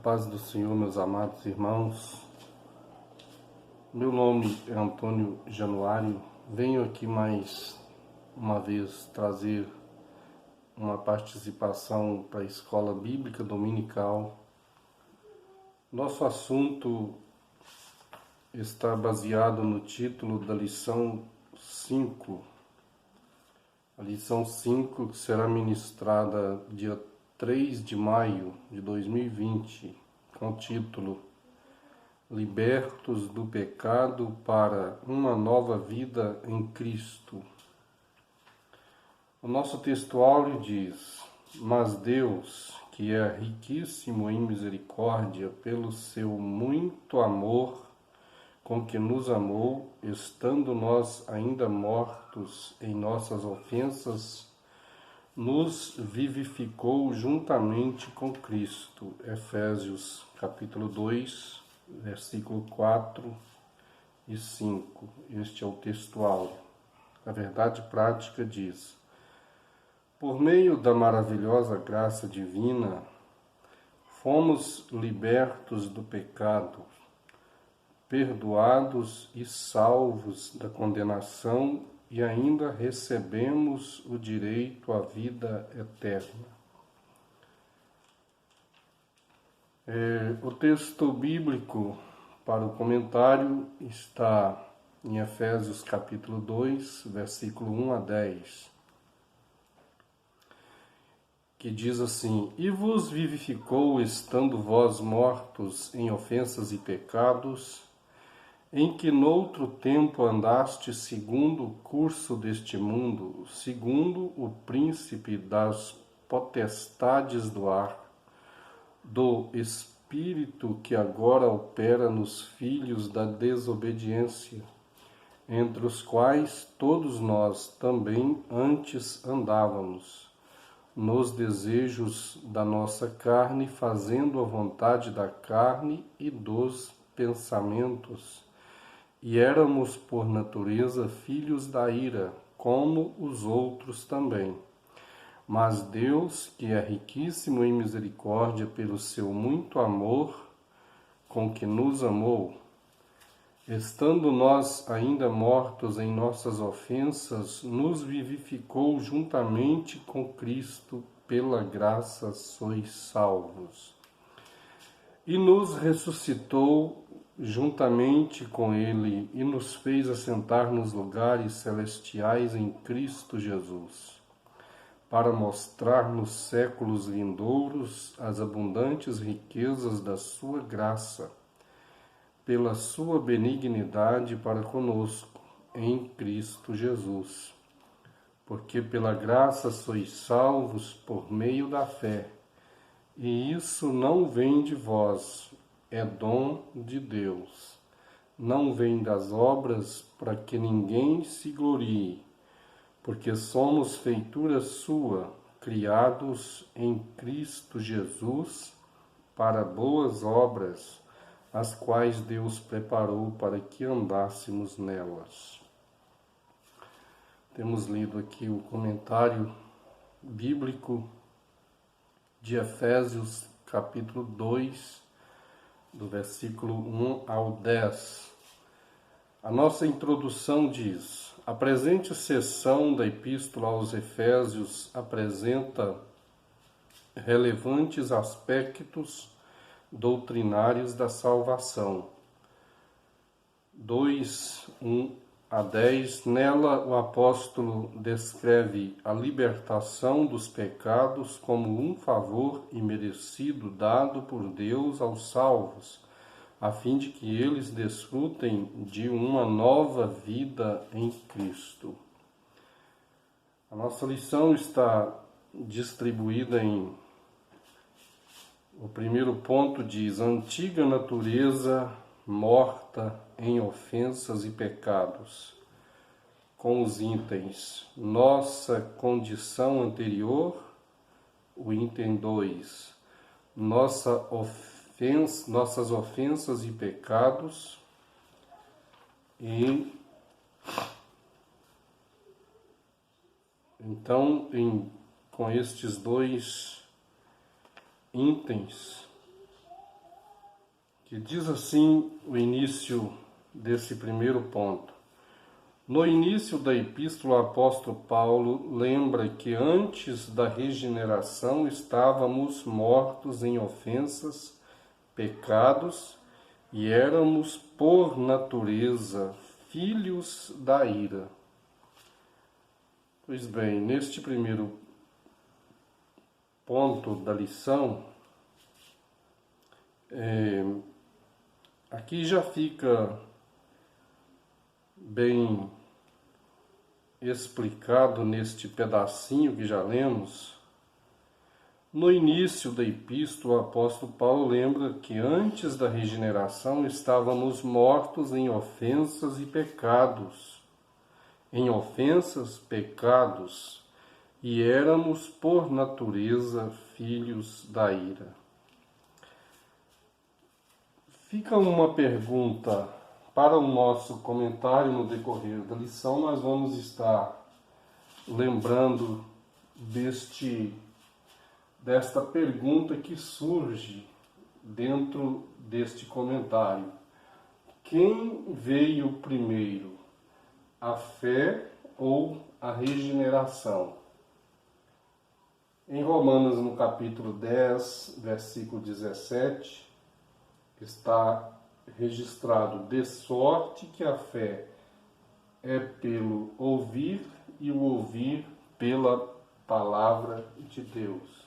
paz do Senhor, meus amados irmãos. Meu nome é Antônio Januário. Venho aqui mais uma vez trazer uma participação para a Escola Bíblica Dominical. Nosso assunto está baseado no título da lição 5. A lição 5 que será ministrada dia 3 de maio de 2020, com o título Libertos do Pecado para uma Nova Vida em Cristo. O nosso textuário diz: Mas Deus, que é riquíssimo em misericórdia, pelo seu muito amor com que nos amou, estando nós ainda mortos em nossas ofensas, nos vivificou juntamente com Cristo. Efésios capítulo 2, versículo 4 e 5. Este é o textual. A verdade prática diz: por meio da maravilhosa graça divina, fomos libertos do pecado, perdoados e salvos da condenação, e ainda recebemos o direito à vida eterna. O texto bíblico para o comentário está em Efésios capítulo 2, versículo 1 a 10, que diz assim: E vos vivificou, estando vós mortos em ofensas e pecados, em que noutro tempo andaste segundo o curso deste mundo, segundo o príncipe das potestades do ar, do Espírito que agora opera nos filhos da desobediência, entre os quais todos nós também antes andávamos, nos desejos da nossa carne, fazendo a vontade da carne e dos pensamentos, e éramos por natureza filhos da ira, como os outros também. Mas Deus, que é riquíssimo em misericórdia pelo seu muito amor com que nos amou, estando nós ainda mortos em nossas ofensas, nos vivificou juntamente com Cristo, pela graça sois salvos. E nos ressuscitou juntamente com Ele e nos fez assentar nos lugares celestiais em Cristo Jesus, para mostrar nos séculos vindouros as abundantes riquezas da sua graça, pela sua benignidade para conosco, em Cristo Jesus. Porque pela graça sois salvos por meio da fé, e isso não vem de vós, é dom de Deus. Não vem das obras, para que ninguém se glorie, porque somos feitura sua, criados em Cristo Jesus para boas obras, as quais Deus preparou para que andássemos nelas. Temos lido aqui o comentário bíblico de Efésios, capítulo 2, do versículo 1 ao 10. A nossa introdução diz: a presente seção da Epístola aos Efésios apresenta relevantes aspectos doutrinários da salvação. 2, 1 a 10. Nela, o apóstolo descreve a libertação dos pecados como um favor imerecido dado por Deus aos salvos, a fim de que eles desfrutem de uma nova vida em Cristo. A nossa lição está distribuída em... O primeiro ponto diz: antiga natureza morta em ofensas e pecados, com os itens nossa condição anterior, o item 2, nossas ofensas e pecados, e então com estes dois itens E diz assim o início desse primeiro ponto. No início da epístola, o apóstolo Paulo lembra que antes da regeneração estávamos mortos em ofensas, pecados, e éramos, por natureza, filhos da ira. Pois bem, neste primeiro ponto da lição, aqui já fica bem explicado neste pedacinho que já lemos. No início da epístola, o apóstolo Paulo lembra que antes da regeneração estávamos mortos em ofensas e pecados. Em ofensas, pecados, e éramos, por natureza, filhos da ira. Fica uma pergunta para o nosso comentário no decorrer da lição. Nós vamos estar lembrando desta pergunta que surge dentro deste comentário. Quem veio primeiro, a fé ou a regeneração? Em Romanos, no capítulo 10, versículo 17, está registrado: de sorte que a fé é pelo ouvir e o ouvir pela palavra de Deus.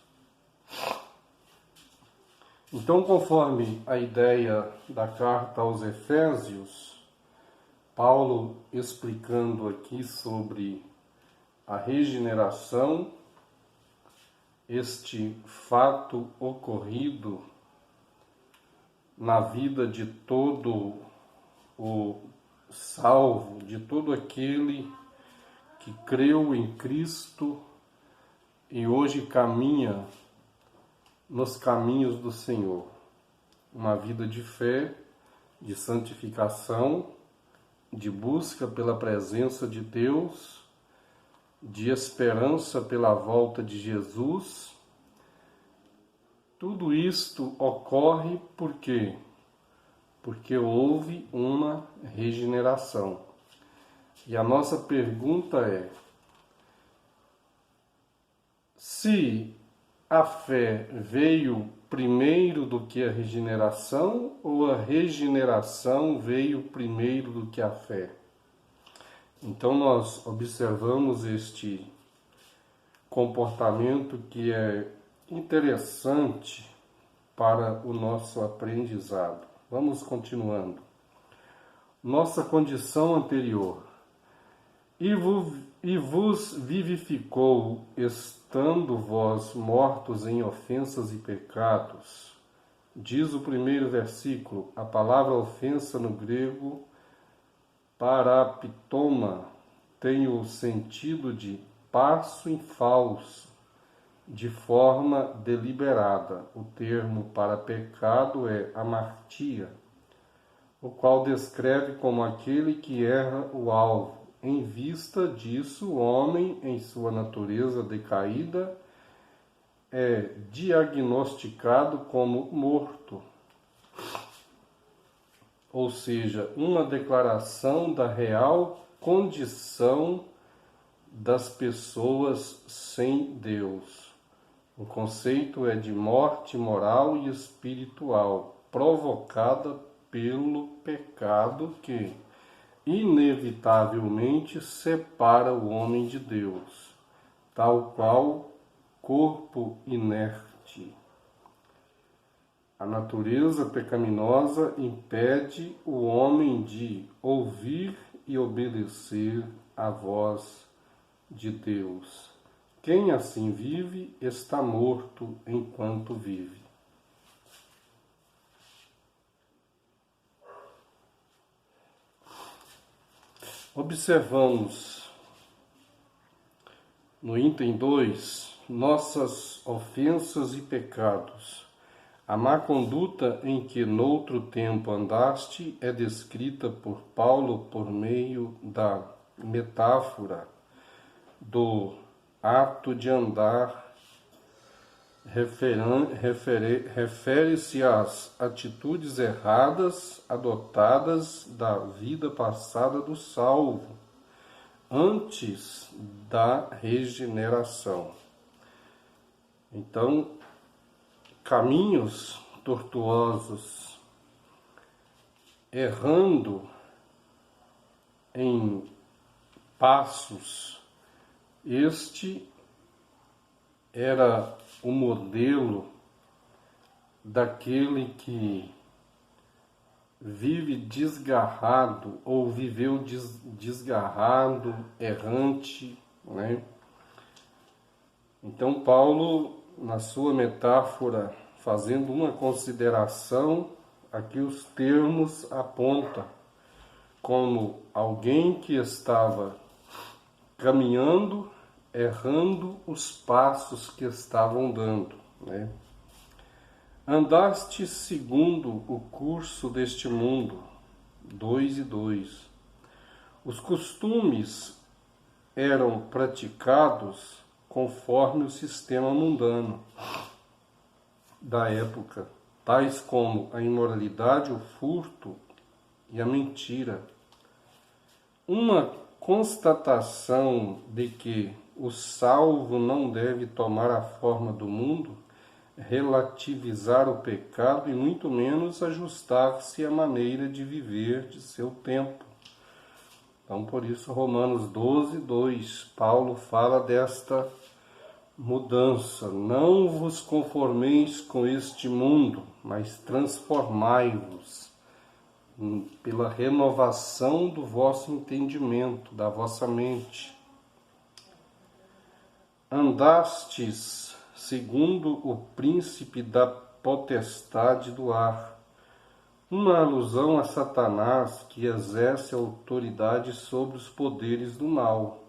Então, conforme a ideia da carta aos Efésios, Paulo explicando aqui sobre a regeneração, este fato ocorrido na vida de todo o salvo, de todo aquele que creu em Cristo e hoje caminha nos caminhos do Senhor. Uma vida de fé, de santificação, de busca pela presença de Deus, de esperança pela volta de Jesus. Tudo isto ocorre por quê? Porque houve uma regeneração. E a nossa pergunta é: se a fé veio primeiro do que a regeneração ou a regeneração veio primeiro do que a fé? Então nós observamos este comportamento que é interessante para o nosso aprendizado. Vamos continuando. Nossa condição anterior. E vos vivificou, estando vós mortos em ofensas e pecados. Diz o primeiro versículo. A palavra ofensa no grego, paraptoma, tem o sentido de passo em falso, de forma deliberada. O termo para pecado é amartia, o qual descreve como aquele que erra o alvo. Em vista disso, o homem, em sua natureza decaída, é diagnosticado como morto. Ou seja, uma declaração da real condição das pessoas sem Deus. O conceito é de morte moral e espiritual, provocada pelo pecado que inevitavelmente separa o homem de Deus, tal qual corpo inerte. A natureza pecaminosa impede o homem de ouvir e obedecer à voz de Deus. Quem assim vive está morto enquanto vive. Observamos no item 2 nossas ofensas e pecados. A má conduta em que noutro tempo andaste é descrita por Paulo por meio da metáfora do ato de andar refere-se às atitudes erradas adotadas da vida passada do salvo, antes da regeneração. Então, caminhos tortuosos, errando em passos, este era o modelo daquele que vive desgarrado ou viveu desgarrado, errante, né? Então Paulo, na sua metáfora, fazendo uma consideração, aqui os termos aponta como alguém que estava caminhando, errando os passos que estavam dando, né? Andaste segundo o curso deste mundo, 2:2. Os costumes eram praticados conforme o sistema mundano da época, tais como a imoralidade, o furto e a mentira. Uma constatação de que o salvo não deve tomar a forma do mundo, relativizar o pecado e muito menos ajustar-se à maneira de viver de seu tempo. Então, por isso, Romanos 12:2, Paulo fala desta mudança. Não vos conformeis com este mundo, mas transformai-vos pela renovação do vosso entendimento, da vossa mente. Andastes segundo o príncipe da potestade do ar. Uma alusão a Satanás, que exerce autoridade sobre os poderes do mal.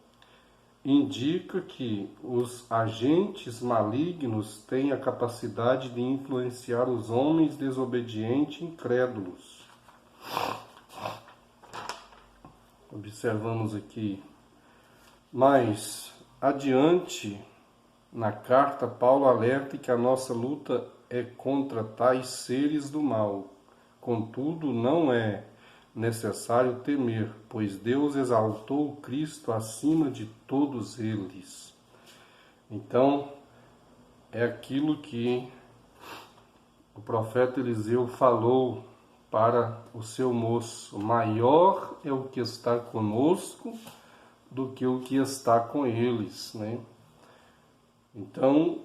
Indica que os agentes malignos têm a capacidade de influenciar os homens desobedientes e incrédulos. Observamos aqui. Mas, adiante, na carta, Paulo alerta que a nossa luta é contra tais seres do mal. Contudo, não é necessário temer, pois Deus exaltou Cristo acima de todos eles. Então, é aquilo que o profeta Eliseu falou para o seu moço: maior é o que está conosco do que o que está com eles, né? Então,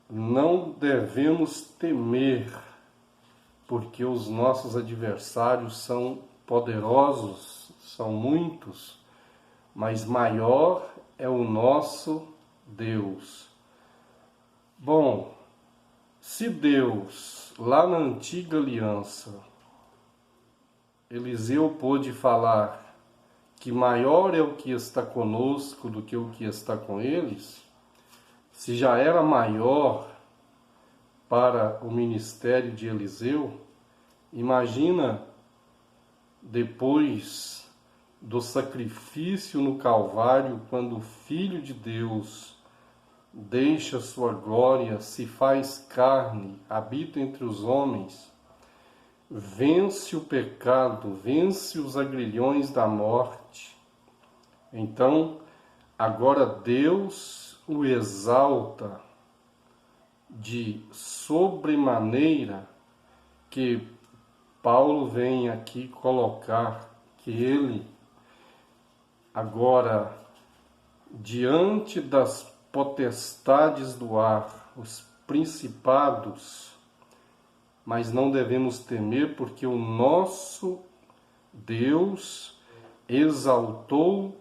não devemos temer, porque os nossos adversários são poderosos, são muitos, mas maior é o nosso Deus. Bom, se Deus, lá na antiga aliança, Eliseu pôde falar que maior é o que está conosco do que o que está com eles, se já era maior para o ministério de Eliseu, imagina depois do sacrifício no Calvário, quando o Filho de Deus deixa sua glória, se faz carne, habita entre os homens, vence o pecado, vence os agrilhões da morte. Então, agora Deus o exalta de sobremaneira, que Paulo vem aqui colocar que ele agora, diante das potestades do ar, os principados, mas não devemos temer, porque o nosso Deus exaltou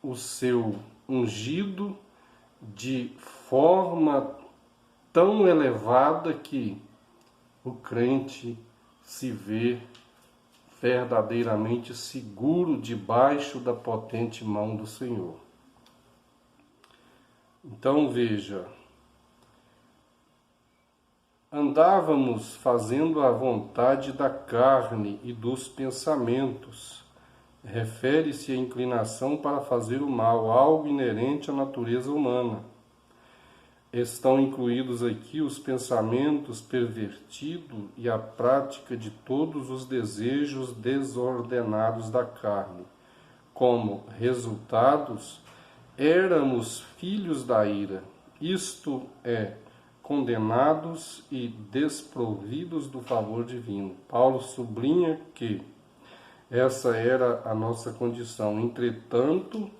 o seu ungido de forma tão elevada que o crente se vê verdadeiramente seguro debaixo da potente mão do Senhor. Então veja, andávamos fazendo a vontade da carne e dos pensamentos. Refere-se à inclinação para fazer o mal, algo inerente à natureza humana. estão incluídos aqui os pensamentos pervertidos e a prática de todos os desejos desordenados da carne. Como resultados, éramos filhos da ira, isto é, condenados e desprovidos do favor divino. Paulo sublinha que essa era a nossa condição. Entretanto,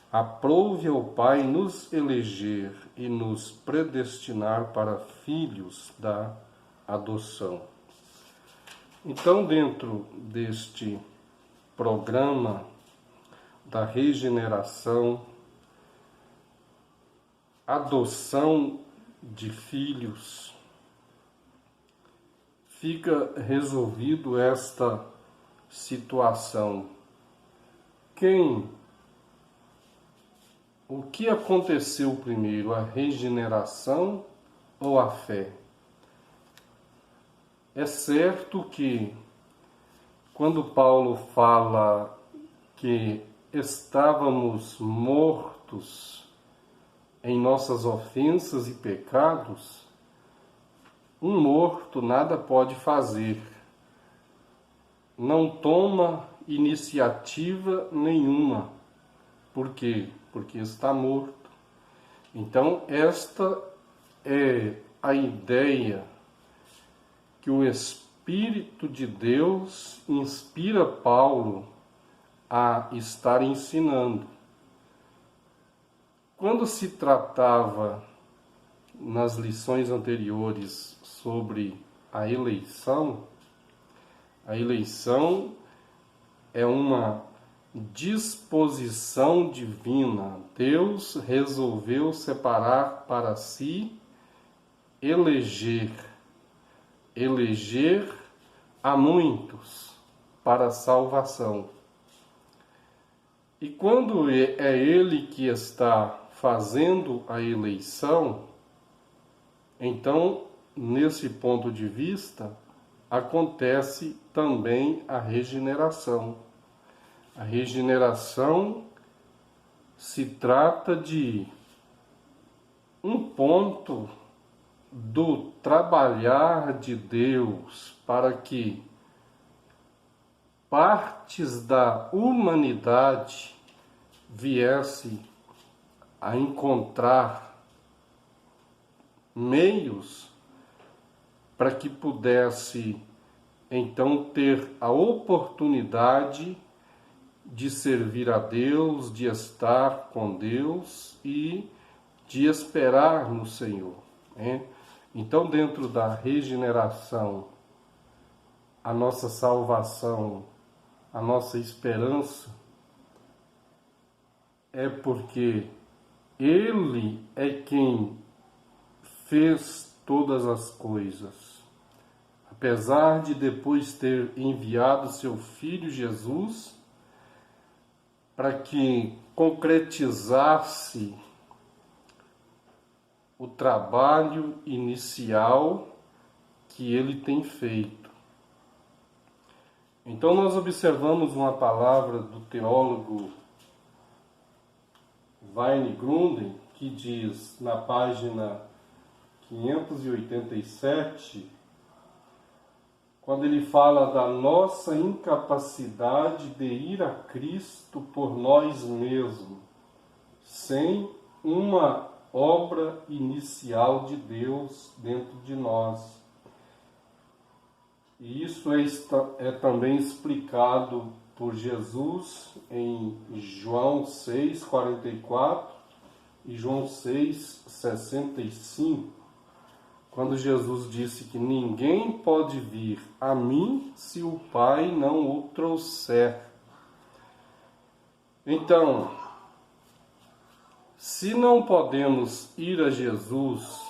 aprouve ao Pai nos eleger e nos predestinar para filhos da adoção. Então, dentro deste programa da regeneração, adoção de filhos, fica resolvido esta situação. O que aconteceu primeiro, a regeneração ou a fé? É certo que quando Paulo fala que estávamos mortos em nossas ofensas e pecados, um morto nada pode fazer, não toma iniciativa nenhuma. Por quê? Porque está morto. Então, esta é a ideia que o Espírito de Deus inspira Paulo a estar ensinando. Quando se tratava nas lições anteriores sobre a eleição é uma disposição divina. Deus resolveu separar para si, eleger a muitos para a salvação. E quando é Ele que está fazendo a eleição, então, nesse ponto de vista, acontece também a regeneração. A regeneração se trata de um ponto do trabalhar de Deus para que partes da humanidade viesse a encontrar meios para que pudesse então ter a oportunidade de servir a Deus, de estar com Deus e de esperar no Senhor, né? Então, dentro da regeneração, a nossa salvação, a nossa esperança é porque Ele é quem fez todas as coisas. Apesar de depois ter enviado seu Filho Jesus para que concretizasse o trabalho inicial que ele tem feito. Então nós observamos uma palavra do teólogo Weingrunden, que diz na página 587, quando ele fala da nossa incapacidade de ir a Cristo por nós mesmos, sem uma obra inicial de Deus dentro de nós. E isso é também explicado por Jesus em João 6,44 e João 6,65, quando Jesus disse que ninguém pode vir a mim se o Pai não o trouxer. Então, se não podemos ir a Jesus,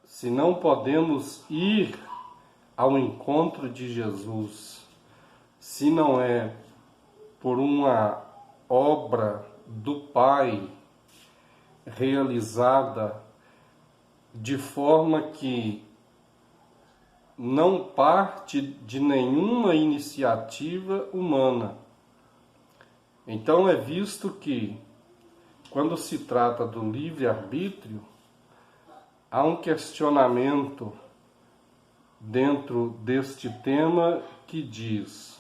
se não podemos ir ao encontro de Jesus, se não é por uma obra do Pai realizada de forma que não parte de nenhuma iniciativa humana, então é visto que quando se trata do livre-arbítrio, há um questionamento dentro deste tema que diz: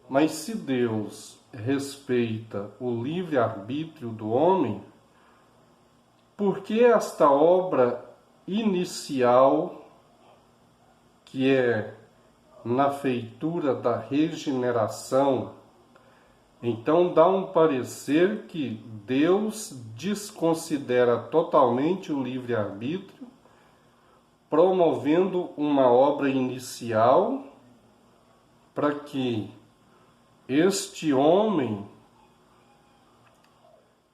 mas se Deus respeita o livre-arbítrio do homem, por que esta obra inicial, que é na feitura da regeneração, então dá um parecer que Deus desconsidera totalmente o livre-arbítrio, promovendo uma obra inicial para que este homem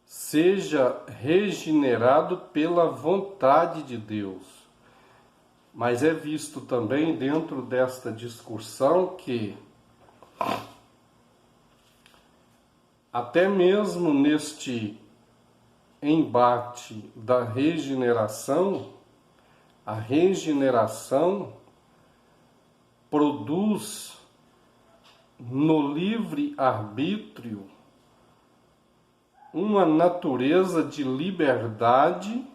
seja regenerado pela vontade de Deus. Mas é visto também dentro desta discussão que até mesmo neste embate da regeneração, a regeneração produz no livre-arbítrio uma natureza de liberdade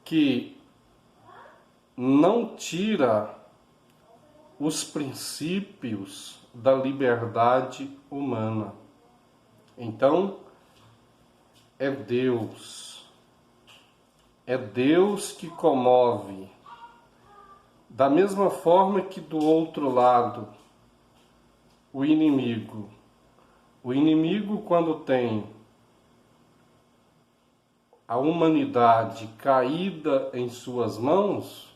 que não tira os princípios da liberdade humana. Então, é Deus que comove. Da mesma forma que do outro lado, o inimigo, quando tem a humanidade caída em suas mãos,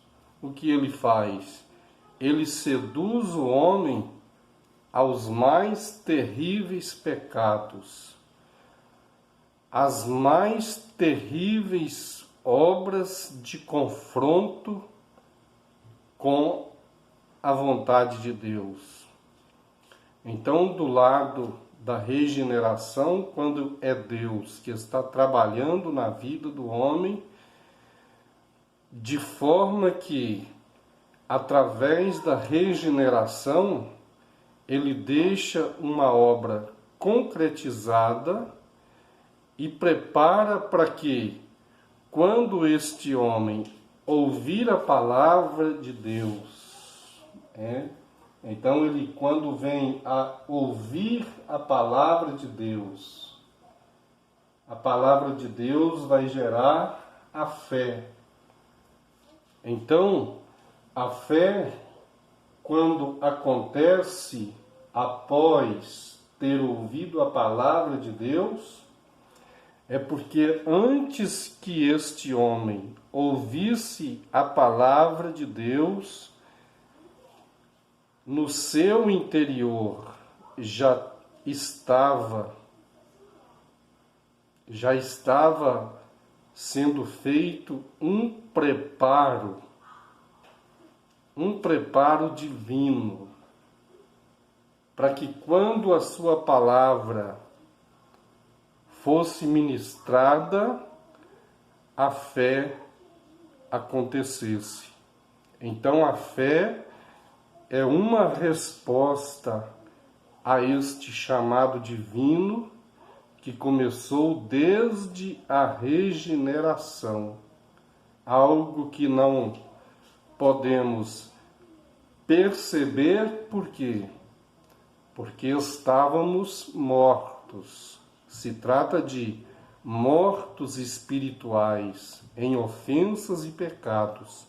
o que ele faz? Ele seduz o homem aos mais terríveis pecados, às mais terríveis obras de confronto com a vontade de Deus. Então, do lado da regeneração, quando é Deus que está trabalhando na vida do homem, de forma que, através da regeneração, ele deixa uma obra concretizada e prepara para que, quando este homem ouvir a palavra de Deus, então ele, quando vem a ouvir a palavra de Deus, a palavra de Deus vai gerar a fé. Então, a fé, quando acontece após ter ouvido a palavra de Deus, é porque antes que este homem ouvisse a palavra de Deus, no seu interior já estava sendo feito um preparo divino, para que quando a sua palavra fosse ministrada, a fé acontecesse. Então a fé é uma resposta a este chamado divino que começou desde a regeneração, algo que não podemos perceber. Por quê? Porque estávamos mortos. Se trata de mortos espirituais em ofensas e pecados.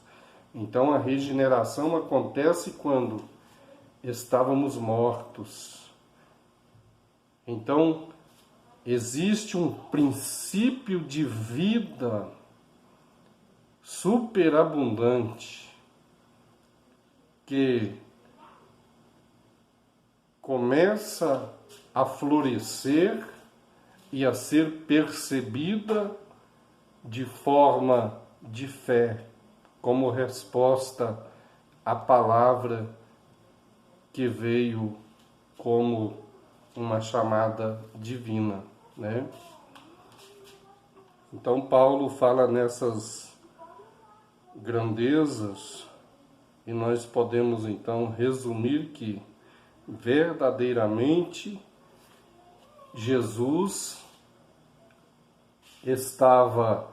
Então a regeneração acontece quando estávamos mortos. Então existe um princípio de vida superabundante que começa a florescer e a ser percebida de forma de fé, como resposta à palavra que veio como uma chamada divina, né? Então Paulo fala nessas grandezas e nós podemos então resumir que verdadeiramente Jesus estava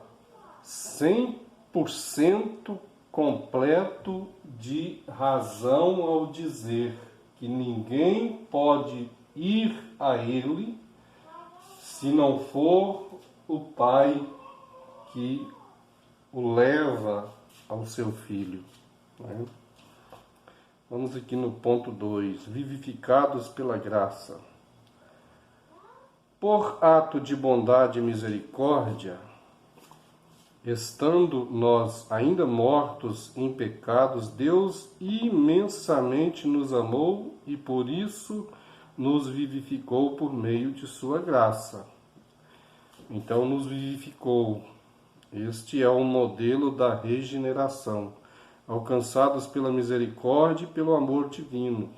100% completo de razão ao dizer que ninguém pode ir a ele se não for o Pai que o leva ao seu Filho, né? Vamos aqui no ponto 2, vivificados pela graça. Por ato de bondade e misericórdia, estando nós ainda mortos em pecados, Deus imensamente nos amou e por isso nos vivificou por meio de sua graça. Então nos vivificou. Este é o modelo da regeneração, alcançados pela misericórdia e pelo amor divino.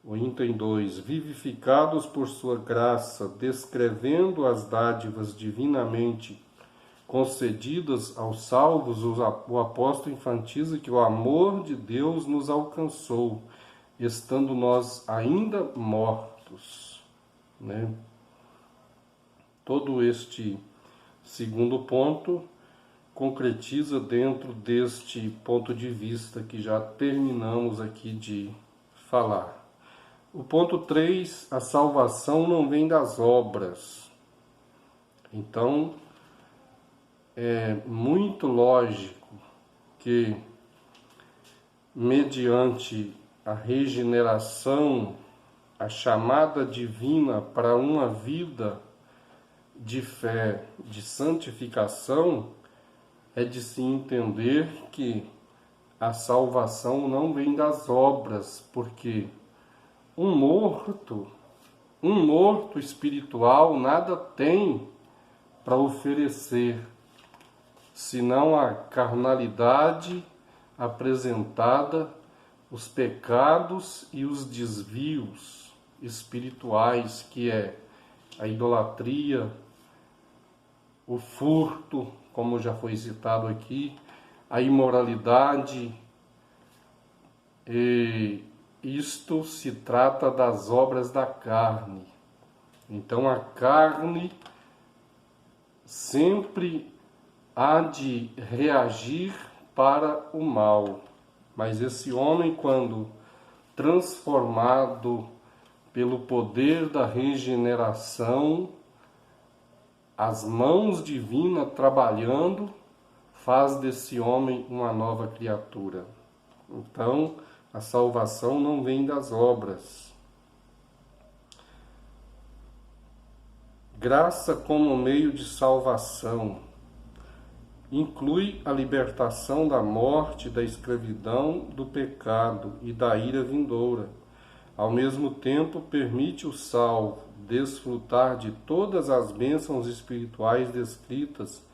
O item 2, vivificados por sua graça, descrevendo as dádivas divinamente concedidas aos salvos, o apóstolo enfatiza que o amor de Deus nos alcançou, estando nós ainda mortos, né? Todo este segundo ponto concretiza dentro deste ponto de vista que já terminamos aqui de falar. O ponto 3, a salvação não vem das obras. Então, é muito lógico que, mediante a regeneração, a chamada divina para uma vida de fé, de santificação, é de se entender que a salvação não vem das obras, porque um morto espiritual nada tem para oferecer, senão a carnalidade apresentada, os pecados e os desvios espirituais, que é a idolatria, o furto, como já foi citado aqui, a imoralidade. E isto se trata das obras da carne. Então a carne sempre há de reagir para o mal. Mas esse homem, quando transformado pelo poder da regeneração, as mãos divinas trabalhando, faz desse homem uma nova criatura. Então, a salvação não vem das obras. Graça como meio de salvação inclui a libertação da morte, da escravidão, do pecado e da ira vindoura. Ao mesmo tempo, permite o salvo desfrutar de todas as bênçãos espirituais descritas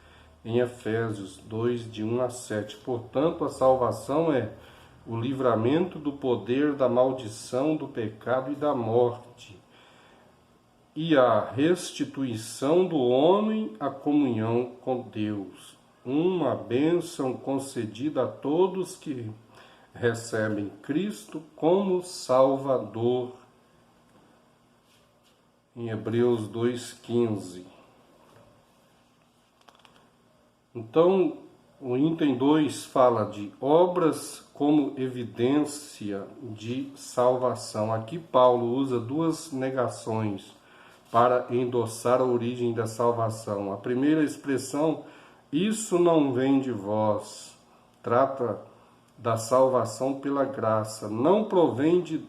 em Efésios 2, de 1 a 7. Portanto, a salvação é o livramento do poder da maldição, do pecado e da morte, e a restituição do homem à comunhão com Deus. Uma bênção concedida a todos que recebem Cristo como Salvador, em Hebreus 2,15. Então, o item 2 fala de obras como evidência de salvação. Aqui Paulo usa duas negações para endossar a origem da salvação. A primeira expressão, isso não vem de vós, trata da salvação pela graça, não provém de...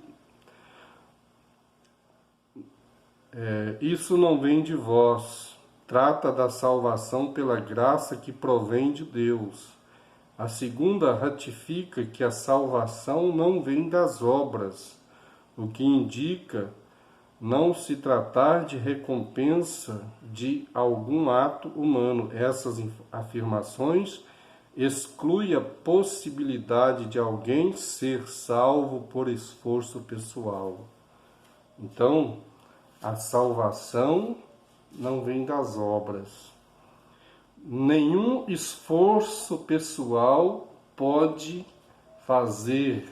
isso não vem de vós, trata da salvação pela graça que provém de Deus. A segunda ratifica que a salvação não vem das obras, o que indica não se tratar de recompensa de algum ato humano. Essas afirmações excluem a possibilidade de alguém ser salvo por esforço pessoal. Então, a salvação não vem das obras. Nenhum esforço pessoal pode fazer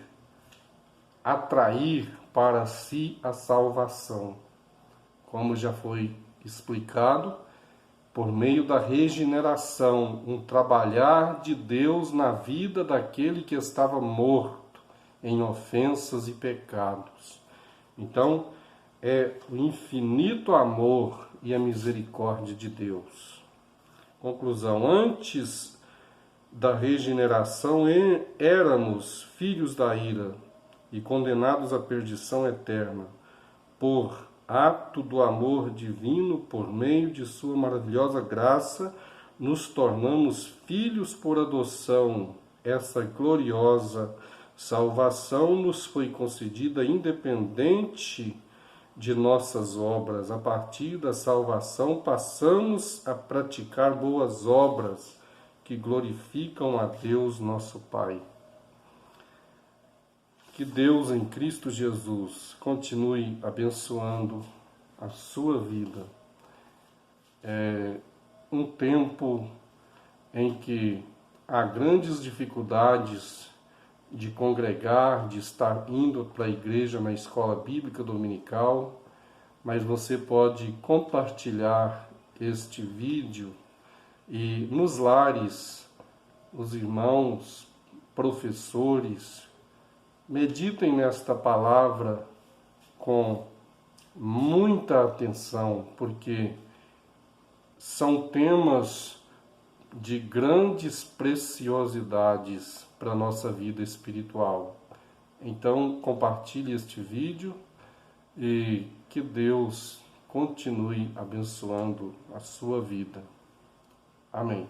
atrair para si a salvação. Como já foi explicado, por meio da regeneração, um trabalhar de Deus na vida daquele que estava morto em ofensas e pecados. Então, é o infinito amor e a misericórdia de Deus. Conclusão: antes da regeneração éramos filhos da ira e condenados à perdição eterna. Por ato do amor divino, por meio de sua maravilhosa graça, nos tornamos filhos por adoção. Essa gloriosa salvação nos foi concedida independente de nossas obras. A partir da salvação, passamos a praticar boas obras que glorificam a Deus, nosso Pai. Que Deus em Cristo Jesus continue abençoando a sua vida. É um tempo em que há grandes dificuldades de congregar, de estar indo para a igreja na escola bíblica dominical, mas você pode compartilhar este vídeo e nos lares, os irmãos, professores, meditem nesta palavra com muita atenção, porque são temas de grandes preciosidades para a nossa vida espiritual. Então, compartilhe este vídeo e que Deus continue abençoando a sua vida. Amém.